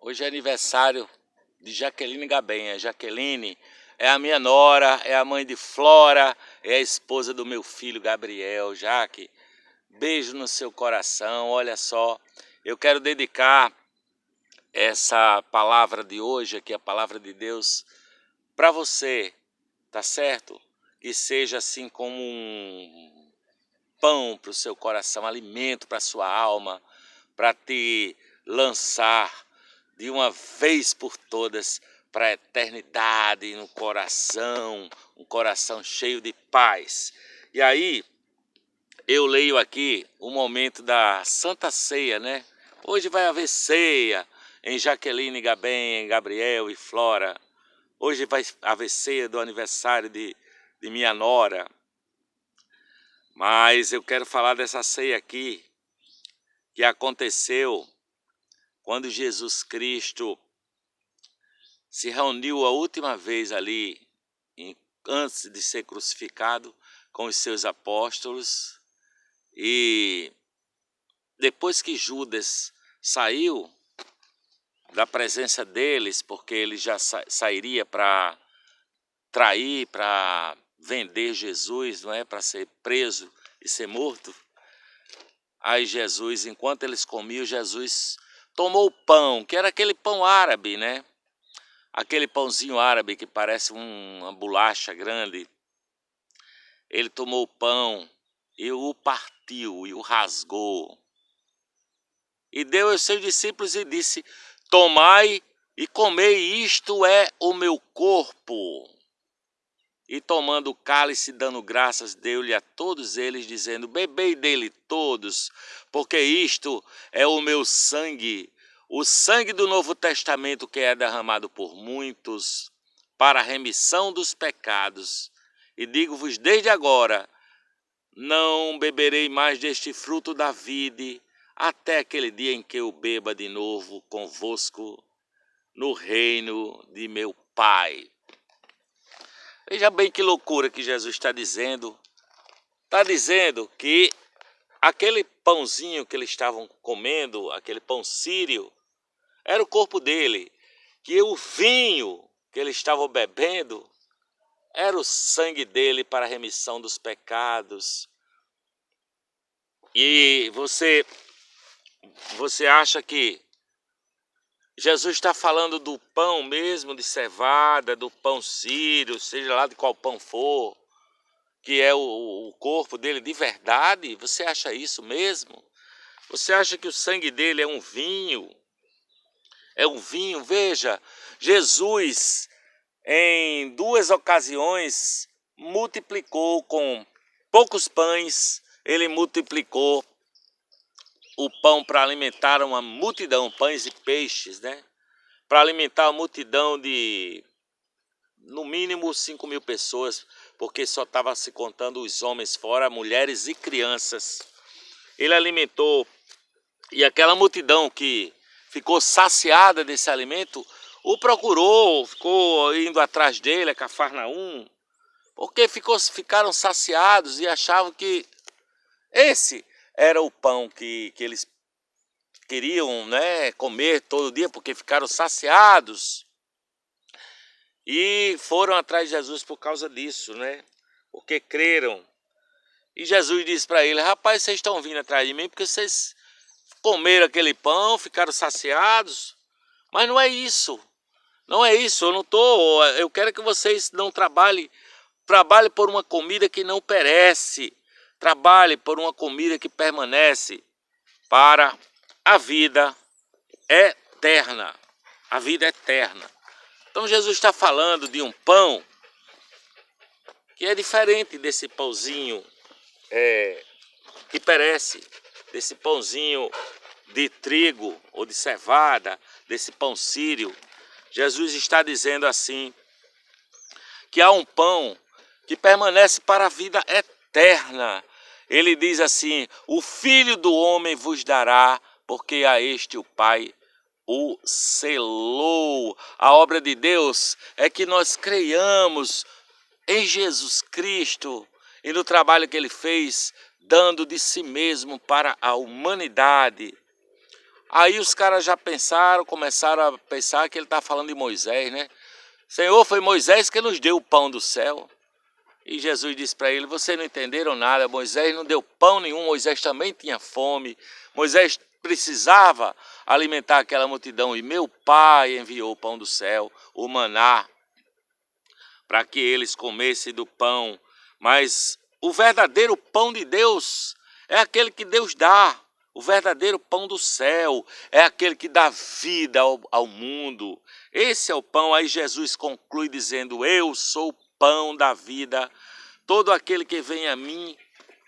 Hoje é aniversário de Jaqueline Gabenha. Jaqueline é a minha nora, é a mãe de Flora, é a esposa do meu filho Gabriel. Jaque, beijo no seu coração. Olha só, eu quero dedicar essa palavra de hoje aqui, a palavra de Deus, para você, tá certo? Que seja assim como um pão para o seu coração, alimento para a sua alma, para te lançar de uma vez por todas para a eternidade no coração, um coração cheio de paz. E aí, eu leio aqui o momento da Santa Ceia, né? Hoje vai haver ceia em Jaqueline Gabenha, Gabriel e Flora. Hoje vai haver ceia do aniversário de minha nora. Mas eu quero falar dessa ceia aqui, que aconteceu quando Jesus Cristo se reuniu a última vez ali, antes de ser crucificado, com os seus apóstolos. E depois que Judas saiu da presença deles, porque ele já sairia para trair, para vender Jesus, não é? Para ser preso e ser morto. Aí Jesus, enquanto eles comiam, Jesus tomou o pão, que era aquele pão árabe, né? Aquele pãozinho árabe que parece uma bolacha grande. Ele tomou o pão e o partiu e o rasgou. E deu aos seus discípulos e disse: tomai e comei, isto é o meu corpo. E tomando o cálice, dando graças, deu-lhe a todos eles, dizendo: bebei dele todos, porque isto é o meu sangue, o sangue do Novo Testamento, que é derramado por muitos para a remissão dos pecados. E digo-vos desde agora: não beberei mais deste fruto da vide, até aquele dia em que eu beba de novo convosco no reino de meu Pai. Veja bem que loucura que Jesus está dizendo. Está dizendo que aquele pãozinho que eles estavam comendo, aquele pão sírio, era o corpo dele. Que o vinho que eles estavam bebendo era o sangue dele para a remissão dos pecados. E você acha que Jesus está falando do pão mesmo de cevada, do pão sírio, seja lá de qual pão for, que é o corpo dele de verdade? Você acha isso mesmo? Você acha que o sangue dele é um vinho? É um vinho? Veja, Jesus em 2 ocasiões multiplicou com poucos pães, ele multiplicou o pão para alimentar uma multidão, pães e peixes, né? Para alimentar uma multidão de, no mínimo, 5.000 pessoas, porque só estava se contando os homens fora, mulheres e crianças. Ele alimentou, e aquela multidão que ficou saciada desse alimento, o procurou, ficou indo atrás dele, a Cafarnaum, porque ficaram saciados e achavam que esse era o pão que eles queriam, né, comer todo dia, porque ficaram saciados. E foram atrás de Jesus por causa disso, né? Porque creram. E Jesus disse para ele: rapaz, vocês estão vindo atrás de mim porque vocês comeram aquele pão, ficaram saciados. Mas não é isso. Não é isso. Eu quero que vocês não trabalhem por uma comida que não perece. Trabalhe por uma comida que permanece para a vida eterna. A vida eterna. Então Jesus está falando de um pão que é diferente desse pãozinho que perece, desse pãozinho de trigo ou de cevada, desse pão sírio. Jesus está dizendo assim, que há um pão que permanece para a vida eterna. Ele diz assim: o Filho do Homem vos dará, porque a este o Pai o selou. A obra de Deus é que nós creiamos em Jesus Cristo e no trabalho que ele fez, dando de si mesmo para a humanidade. Aí os caras já começaram a pensar que ele está falando de Moisés, né? Senhor, foi Moisés que nos deu o pão do céu. E Jesus disse para ele, vocês não entenderam nada, Moisés não deu pão nenhum, Moisés também tinha fome, Moisés precisava alimentar aquela multidão, e meu Pai enviou o pão do céu, o maná, para que eles comessem do pão. Mas o verdadeiro pão de Deus é aquele que Deus dá, o verdadeiro pão do céu é aquele que dá vida ao mundo. Esse é o pão. Aí Jesus conclui dizendo, eu sou o pão da vida, todo aquele que vem a mim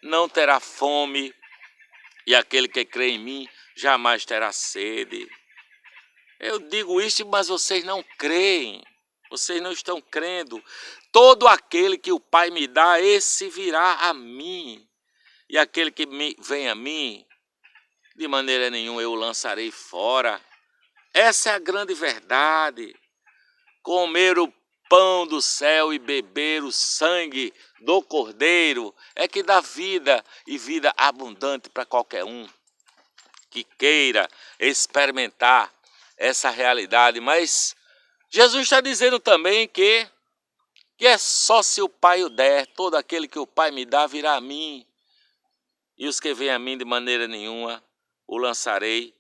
não terá fome, e aquele que crê em mim jamais terá sede. Eu digo isso, mas vocês não creem, vocês não estão crendo. Todo aquele que o Pai me dá, esse virá a mim, e aquele que vem a mim, de maneira nenhuma eu o lançarei fora. Essa é a grande verdade. Comer o pão do céu e beber o sangue do Cordeiro é que dá vida, e vida abundante para qualquer um que queira experimentar essa realidade. Mas Jesus está dizendo também que é só se o Pai o der, todo aquele que o Pai me dá virá a mim, e os que vêm a mim de maneira nenhuma o lançarei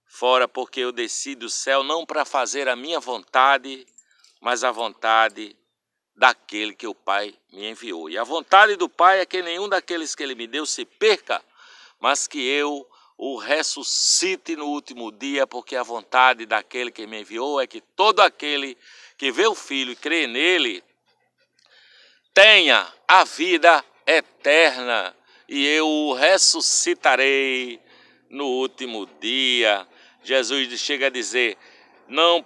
fora, porque eu desci do céu não para fazer a minha vontade, mas a vontade daquele que o Pai me enviou. E a vontade do Pai é que nenhum daqueles que Ele me deu se perca, mas que eu o ressuscite no último dia, porque a vontade daquele que me enviou é que todo aquele que vê o Filho e crê nele tenha a vida eterna, e eu o ressuscitarei no último dia. Jesus chega a dizer, não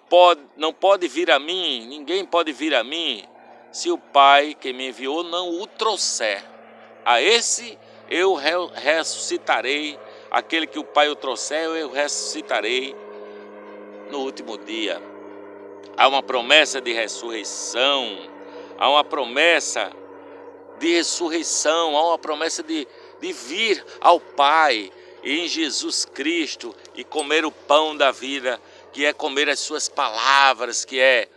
pode vir a mim, ninguém pode vir a mim, se o Pai que me enviou não o trouxer. A esse eu ressuscitarei, aquele que o Pai o trouxer, eu ressuscitarei no último dia. Há uma promessa de ressurreição, há uma promessa de ressurreição, há uma promessa de vir ao Pai em Jesus Cristo e comer o pão da vida, que é comer as suas palavras, que é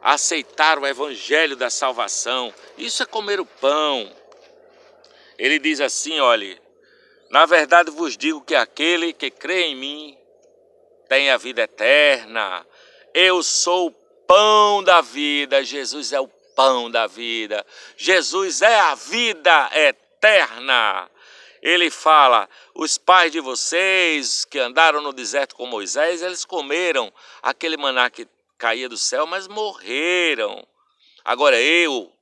aceitar o evangelho da salvação. Isso é comer o pão. Ele diz assim, olhe, na verdade vos digo que aquele que crê em mim tem a vida eterna. Eu sou o pão da vida. Jesus é o pão da vida. Jesus é a vida eterna. Ele fala, os pais de vocês que andaram no deserto com Moisés, eles comeram aquele maná que caía do céu, mas morreram. Agora eu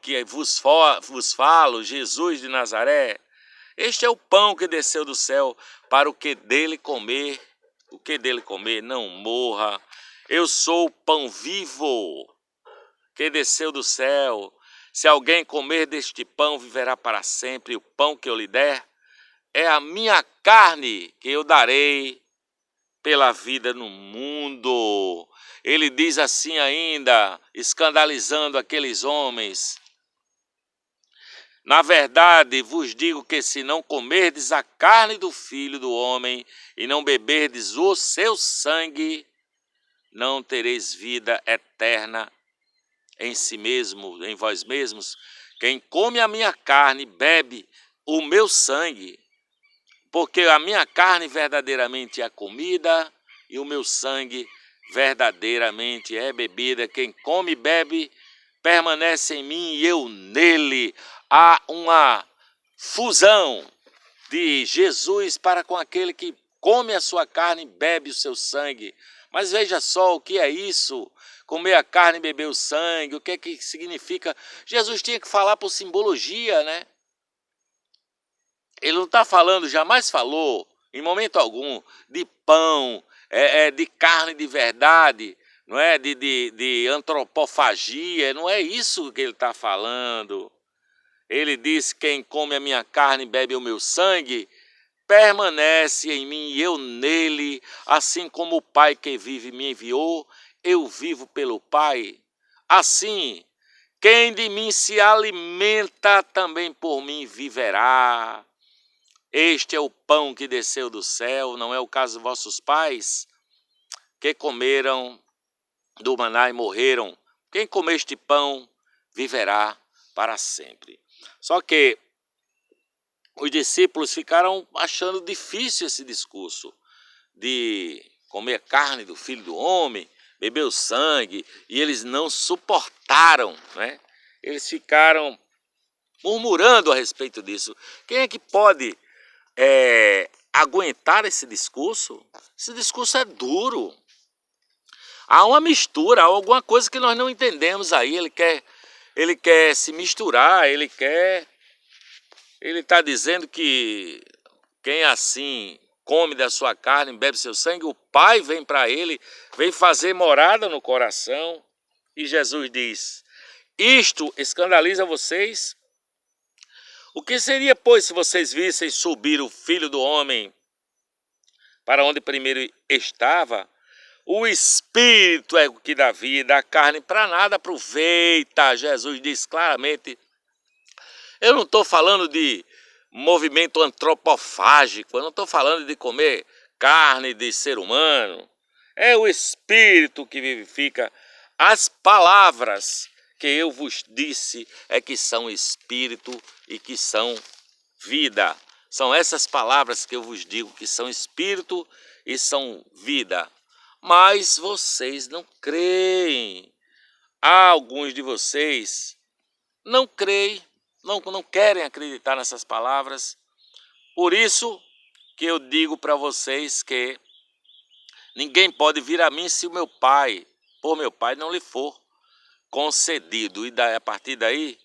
que vos falo, Jesus de Nazaré, este é o pão que desceu do céu para o que dele comer não morra. Eu sou o pão vivo que desceu do céu. Se alguém comer deste pão, viverá para sempre. E o pão que eu lhe der é a minha carne que eu darei pela vida no mundo. Ele diz assim ainda, escandalizando aqueles homens, na verdade vos digo que se não comerdes a carne do Filho do Homem e não beberdes o seu sangue, não tereis vida eterna em si mesmo, em vós mesmos. Quem come a minha carne, bebe o meu sangue, porque a minha carne verdadeiramente é comida e o meu sangue verdadeiramente é bebida. Quem come e bebe permanece em mim e eu nele. Há uma fusão de Jesus para com aquele que come a sua carne e bebe o seu sangue. Mas veja só o que é isso, comer a carne e beber o sangue, o que é que significa? Jesus tinha que falar por simbologia, né? Ele não está falando, jamais falou, em momento algum, de pão, de carne de verdade, não é? De antropofagia, não é isso que ele está falando. Ele diz, quem come a minha carne e bebe o meu sangue, permanece em mim e eu nele, assim como o Pai que vive me enviou, eu vivo pelo Pai. Assim, quem de mim se alimenta, também por mim viverá. Este é o pão que desceu do céu, não é o caso de vossos pais, que comeram do maná e morreram. Quem comer este pão viverá para sempre. Só que os discípulos ficaram achando difícil esse discurso de comer carne do Filho do Homem, beber o sangue, e eles não suportaram, né? Eles ficaram murmurando a respeito disso. Quem é que pode aguentar esse discurso? Esse discurso é duro. Há uma mistura, há alguma coisa que nós não entendemos aí. Ele quer se misturar, ele está dizendo que quem assim come da sua carne, bebe seu sangue, o Pai vem para ele, vem fazer morada no coração. E Jesus diz: isto escandaliza vocês? O que seria, pois, se vocês vissem subir o Filho do Homem para onde primeiro estava? O Espírito é o que dá vida, a carne para nada aproveita. Jesus diz claramente. Eu não estou falando de movimento antropofágico, eu não estou falando de comer carne de ser humano. É o Espírito que vivifica. As palavras que eu vos disse é que são Espírito e que são vida. São essas palavras que eu vos digo que são Espírito e são vida. Mas vocês não creem. Há alguns de vocês não creem, não querem acreditar nessas palavras. Por isso que eu digo para vocês que ninguém pode vir a mim se o meu Pai, por meu Pai, não lhe for concedido. E a partir daí,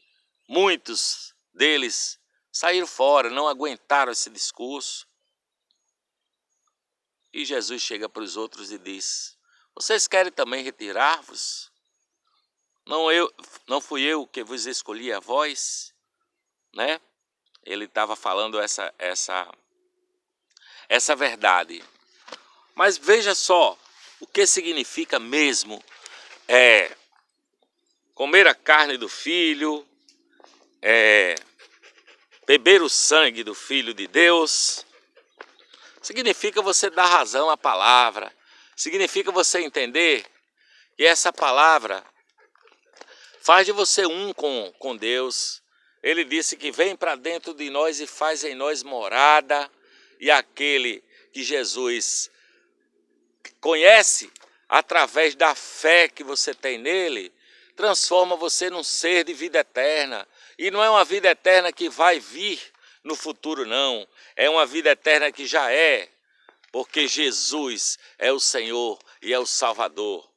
muitos deles saíram fora, não aguentaram esse discurso. E Jesus chega para os outros e diz: vocês querem também retirar-vos? Não fui eu que vos escolhi a vós, né? Ele estava falando essa verdade. Mas veja só o que significa mesmo comer a carne do Filho, beber o sangue do Filho de Deus. Significa você dar razão à palavra. Significa você entender que essa palavra faz de você um com Deus. Ele disse que vem para dentro de nós e faz em nós morada. E aquele que Jesus conhece através da fé que você tem nele, transforma você num ser de vida eterna. E não é uma vida eterna que vai vir no futuro, não. É uma vida eterna que já é, porque Jesus é o Senhor e é o Salvador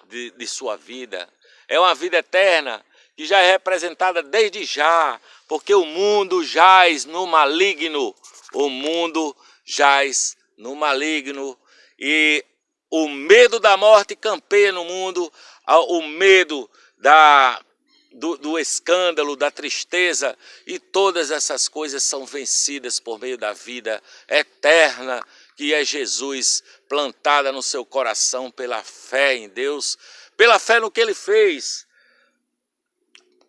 de sua vida. É uma vida eterna que já é representada desde já, porque o mundo jaz no maligno. O mundo jaz no maligno e o medo da morte campeia no mundo, o medo do escândalo, da tristeza, e todas essas coisas são vencidas por meio da vida eterna, que é Jesus, plantada no seu coração pela fé em Deus, pela fé no que Ele fez,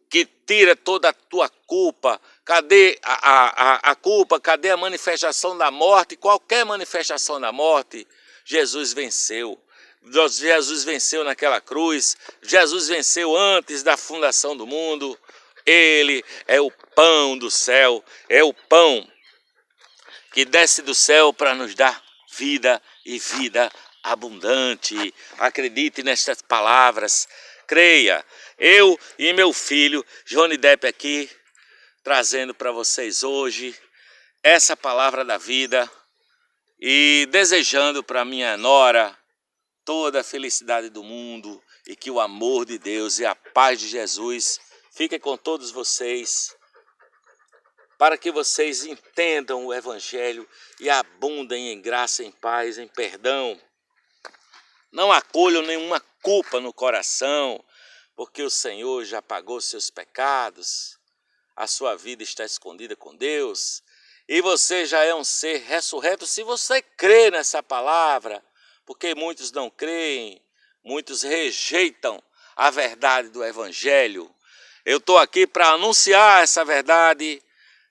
que tira toda a tua culpa. Cadê a culpa? Cadê a manifestação da morte? Qualquer manifestação da morte, Jesus venceu. Jesus venceu naquela cruz, Jesus venceu antes da fundação do mundo. Ele é o pão do céu, é o pão que desce do céu para nos dar vida e vida abundante. Acredite nestas palavras, creia. Eu e meu filho, Johnny Depp aqui, trazendo para vocês hoje essa palavra da vida e desejando para minha nora toda a felicidade do mundo e que o amor de Deus e a paz de Jesus fiquem com todos vocês, para que vocês entendam o Evangelho e abundem em graça, em paz, em perdão. Não acolham nenhuma culpa no coração, porque o Senhor já pagou seus pecados, a sua vida está escondida com Deus, e você já é um ser ressurreto se você crê nessa palavra, porque muitos não creem, muitos rejeitam a verdade do Evangelho. Eu estou aqui para anunciar essa verdade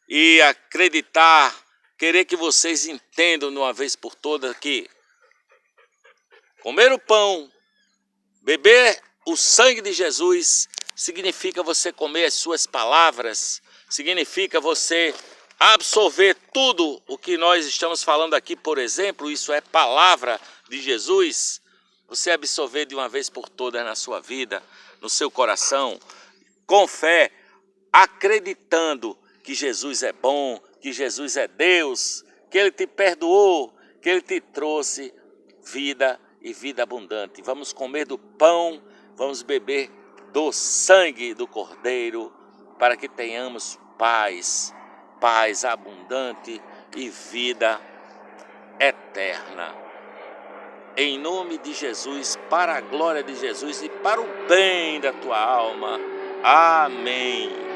e acreditar querer que vocês entendam de uma vez por todas que comer o pão, beber o sangue de Jesus, significa você comer as suas palavras, significa você absorver tudo o que nós estamos falando aqui, por exemplo, isso é palavra de Jesus, você absorver de uma vez por todas na sua vida, no seu coração, com fé, acreditando que Jesus é bom, que Jesus é Deus, que Ele te perdoou, que Ele te trouxe vida e vida abundante. Vamos comer do pão, vamos beber do sangue do Cordeiro, para que tenhamos paz, paz abundante e vida eterna. Em nome de Jesus, para a glória de Jesus e para o bem da tua alma. Amém.